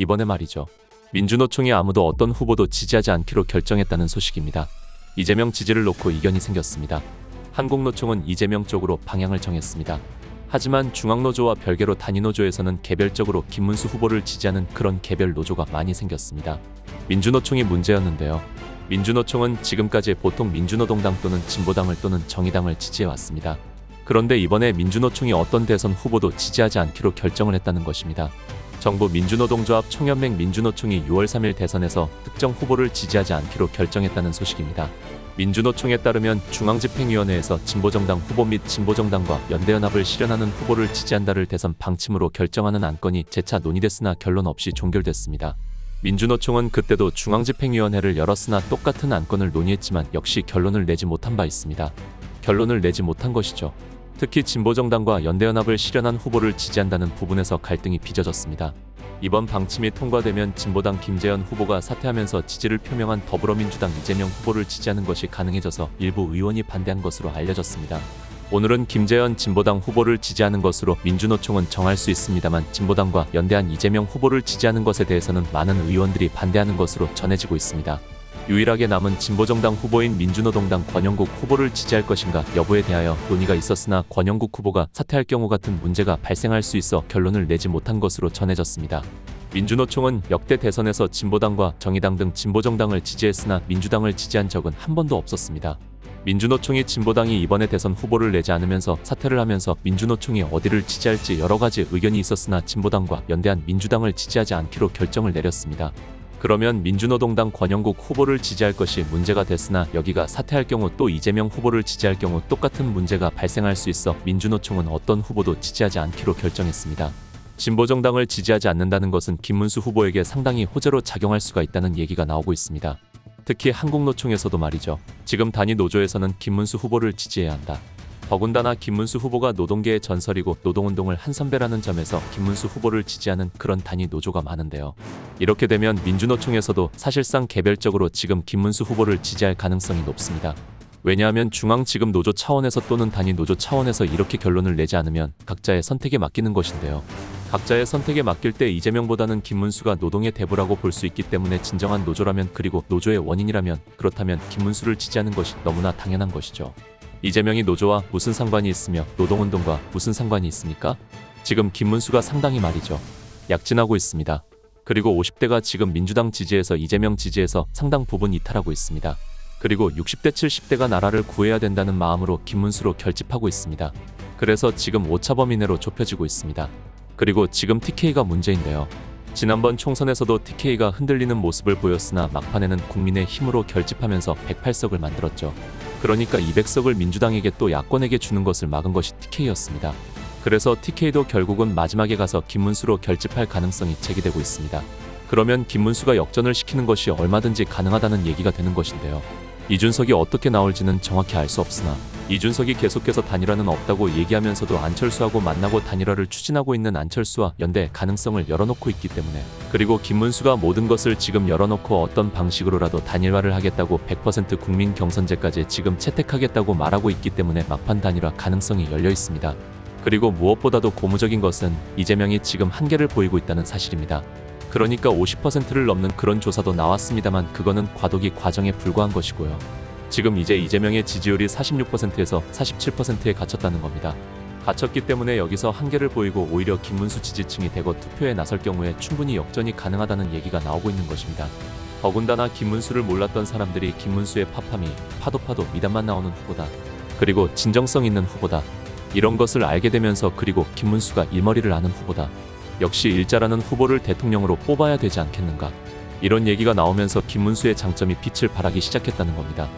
이번에 말이죠. 민주노총이 아무도 어떤 후보도 지지하지 않기로 결정했다는 소식입니다. 이재명 지지를 놓고 이견이 생겼습니다. 한국노총은 이재명 쪽으로 방향을 정했습니다. 하지만 중앙노조와 별개로 단위노조에서는 개별적으로 김문수 후보를 지지하는 그런 개별 노조가 많이 생겼습니다. 민주노총이 문제였는데요. 민주노총은 지금까지 보통 민주노동당 또는 진보당을 또는 정의당을 지지해왔습니다. 그런데 이번에 민주노총이 어떤 대선 후보도 지지하지 않기로 결정을 했다는 것입니다. 정부 민주노동조합 총연맹 민주노총이 6월 3일 대선에서 특정 후보를 지지하지 않기로 결정했다는 소식입니다. 민주노총에 따르면 중앙집행위원회에서 진보정당 후보 및 진보정당과 연대연합을 실현하는 후보를 지지한다를 대선 방침으로 결정하는 안건이 재차 논의됐으나 결론 없이 종결됐습니다. 민주노총은 그때도 중앙집행위원회를 열었으나 똑같은 안건을 논의했지만 역시 결론을 내지 못한 바 있습니다. 결론을 내지 못한 것이죠. 특히 진보정당과 연대연합을 실현한 후보를 지지한다는 부분에서 갈등이 빚어졌습니다. 이번 방침이 통과되면 진보당 김재현 후보가 사퇴하면서 지지를 표명한 더불어민주당 이재명 후보를 지지하는 것이 가능해져서 일부 의원이 반대한 것으로 알려졌습니다. 오늘은 김재현 진보당 후보를 지지하는 것으로 민주노총은 정할 수 있습니다만 진보당과 연대한 이재명 후보를 지지하는 것에 대해서는 많은 의원들이 반대하는 것으로 전해지고 있습니다. 유일하게 남은 진보정당 후보인 민주노동당 권영국 후보를 지지할 것인가 여부에 대하여 논의가 있었으나 권영국 후보가 사퇴할 경우 같은 문제가 발생할 수 있어 결론을 내지 못한 것으로 전해졌습니다. 민주노총은 역대 대선에서 진보당과 정의당 등 진보정당을 지지했으나 민주당을 지지한 적은 한 번도 없었습니다. 민주노총이 진보당이 이번에 대선 후보를 내지 않으면서 사퇴를 하면서 민주노총이 어디를 지지할지 여러 가지 의견이 있었으나 진보당과 연대한 민주당을 지지하지 않기로 결정을 내렸습니다. 그러면 민주노동당 권영국 후보를 지지할 것이 문제가 됐으나 여기가 사퇴할 경우 또 이재명 후보를 지지할 경우 똑같은 문제가 발생할 수 있어 민주노총은 어떤 후보도 지지하지 않기로 결정했습니다. 진보정당을 지지하지 않는다는 것은 김문수 후보에게 상당히 호재로 작용할 수가 있다는 얘기가 나오고 있습니다. 특히 한국노총에서도 말이죠. 지금 단위 노조에서는 김문수 후보를 지지해야 한다. 더군다나 김문수 후보가 노동계의 전설이고 노동운동을 한 선배라는 점에서 김문수 후보를 지지하는 그런 단위 노조가 많은데요. 이렇게 되면 민주노총에서도 사실상 개별적으로 지금 김문수 후보를 지지할 가능성이 높습니다. 왜냐하면 중앙 지금 노조 차원에서 또는 단위 노조 차원에서 이렇게 결론을 내지 않으면 각자의 선택에 맡기는 것인데요. 각자의 선택에 맡길 때 이재명보다는 김문수가 노동의 대부라고 볼 수 있기 때문에 진정한 노조라면 그리고 노조의 원인이라면 그렇다면 김문수를 지지하는 것이 너무나 당연한 것이죠. 이재명이 노조와 무슨 상관이 있으며 노동운동과 무슨 상관이 있습니까? 지금 김문수가 상당히 말이죠. 약진하고 있습니다. 그리고 50대가 지금 민주당 지지에서 이재명 지지에서 상당 부분 이탈하고 있습니다. 그리고 60대 70대가 나라를 구해야 된다는 마음으로 김문수로 결집하고 있습니다. 그래서 지금 오차범위 내로 좁혀지고 있습니다. 그리고 지금 TK가 문제인데요. 지난번 총선에서도 TK가 흔들리는 모습을 보였으나 막판에는 국민의 힘으로 결집하면서 108석을 만들었죠. 그러니까 200석을 민주당에게 또 야권에게 주는 것을 막은 것이 TK였습니다. 그래서 TK도 결국은 마지막에 가서 김문수로 결집할 가능성이 제기되고 있습니다. 그러면 김문수가 역전을 시키는 것이 얼마든지 가능하다는 얘기가 되는 것인데요. 이준석이 어떻게 나올지는 정확히 알 수 없으나 이준석이 계속해서 단일화는 없다고 얘기하면서도 안철수하고 만나고 단일화를 추진하고 있는 안철수와 연대 가능성을 열어놓고 있기 때문에 그리고 김문수가 모든 것을 지금 열어놓고 어떤 방식으로라도 단일화를 하겠다고 100% 국민 경선제까지 지금 채택하겠다고 말하고 있기 때문에 막판 단일화 가능성이 열려 있습니다. 그리고 무엇보다도 고무적인 것은 이재명이 지금 한계를 보이고 있다는 사실입니다. 그러니까 50%를 넘는 그런 조사도 나왔습니다만 그거는 과도기 과정에 불과한 것이고요. 지금 이제 이재명의 지지율이 46%에서 47%에 갇혔다는 겁니다. 갇혔기 때문에 여기서 한계를 보이고 오히려 김문수 지지층이 대거 투표에 나설 경우에 충분히 역전이 가능하다는 얘기가 나오고 있는 것입니다. 더군다나 김문수를 몰랐던 사람들이 김문수의 팝함이 파도 미담만 나오는 후보다. 그리고 진정성 있는 후보다. 이런 것을 알게 되면서 그리고 김문수가 일머리를 아는 후보다. 역시 일자라는 후보를 대통령으로 뽑아야 되지 않겠는가. 이런 얘기가 나오면서 김문수의 장점이 빛을 발하기 시작했다는 겁니다.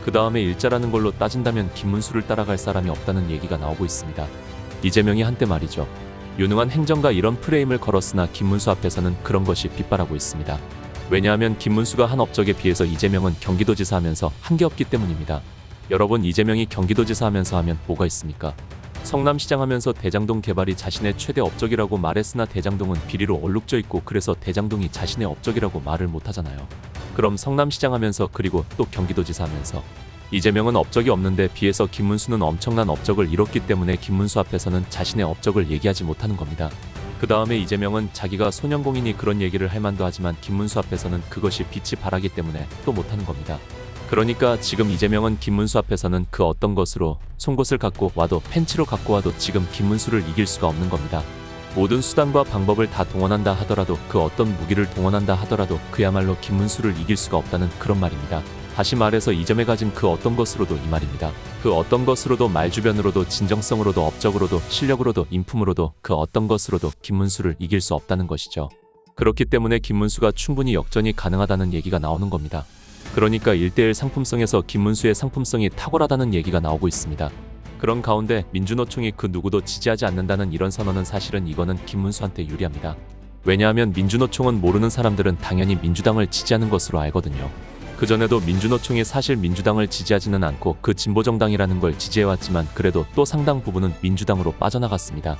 그 다음에 일자라는 걸로 따진다면 김문수를 따라갈 사람이 없다는 얘기가 나오고 있습니다. 이재명이 한때 말이죠. 유능한 행정가 이런 프레임을 걸었으나 김문수 앞에서는 그런 것이 빗발하고 있습니다. 왜냐하면 김문수가 한 업적에 비해서 이재명은 경기도지사 하면서 한게 없기 때문입니다. 여러분 이재명이 경기도지사 하면서 하면 뭐가 있습니까? 성남시장 하면서 대장동 개발이 자신의 최대 업적이라고 말했으나 대장동은 비리로 얼룩져 있고 그래서 대장동이 자신의 업적이라고 말을 못하잖아요. 그럼 성남시장 하면서 그리고 또 경기도지사 하면서 이재명은 업적이 없는데 비해서 김문수는 엄청난 업적을 이뤘기 때문에 김문수 앞에서는 자신의 업적을 얘기하지 못하는 겁니다. 그 다음에 이재명은 자기가 소년공인이 그런 얘기를 할 만도 하지만 김문수 앞에서는 그것이 빛이 바라기 때문에 또 못하는 겁니다. 그러니까 지금 이재명은 김문수 앞에서는 그 어떤 것으로 송곳을 갖고 와도 팬치로 갖고 와도 지금 김문수를 이길 수가 없는 겁니다. 모든 수단과 방법을 다 동원한다 하더라도 그 어떤 무기를 동원한다 하더라도 그야말로 김문수를 이길 수가 없다는 그런 말입니다. 다시 말해서 이 점에 가진 그 어떤 것으로도 이 말입니다. 그 어떤 것으로도 말주변으로도 진정성으로도 업적으로도 실력으로도 인품으로도 그 어떤 것으로도 김문수를 이길 수 없다는 것이죠. 그렇기 때문에 김문수가 충분히 역전이 가능하다는 얘기가 나오는 겁니다. 그러니까 1대1 상품성에서 김문수의 상품성이 탁월하다는 얘기가 나오고 있습니다. 그런 가운데 민주노총이 그 누구도 지지하지 않는다는 이런 선언은 사실은 이거는 김문수한테 유리합니다. 왜냐하면 민주노총은 모르는 사람들은 당연히 민주당을 지지하는 것으로 알거든요. 그전에도 민주노총이 사실 민주당을 지지하지는 않고 그 진보정당이라는 걸 지지해왔지만 그래도 또 상당 부분은 민주당으로 빠져나갔습니다.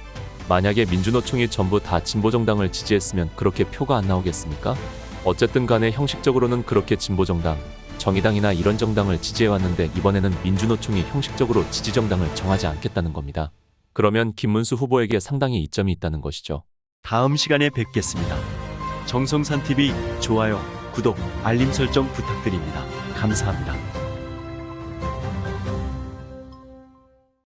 만약에 민주노총이 전부 다 진보정당을 지지했으면 그렇게 표가 안 나오겠습니까? 어쨌든 간에 형식적으로는 그렇게 진보정당, 정의당이나 이런 정당을 지지해왔는데 이번에는 민주노총이 형식적으로 지지정당을 정하지 않겠다는 겁니다. 그러면 김문수 후보에게 상당히 이점이 있다는 것이죠. 다음 시간에 뵙겠습니다. 정성산TV 좋아요, 구독, 알림 설정 부탁드립니다. 감사합니다.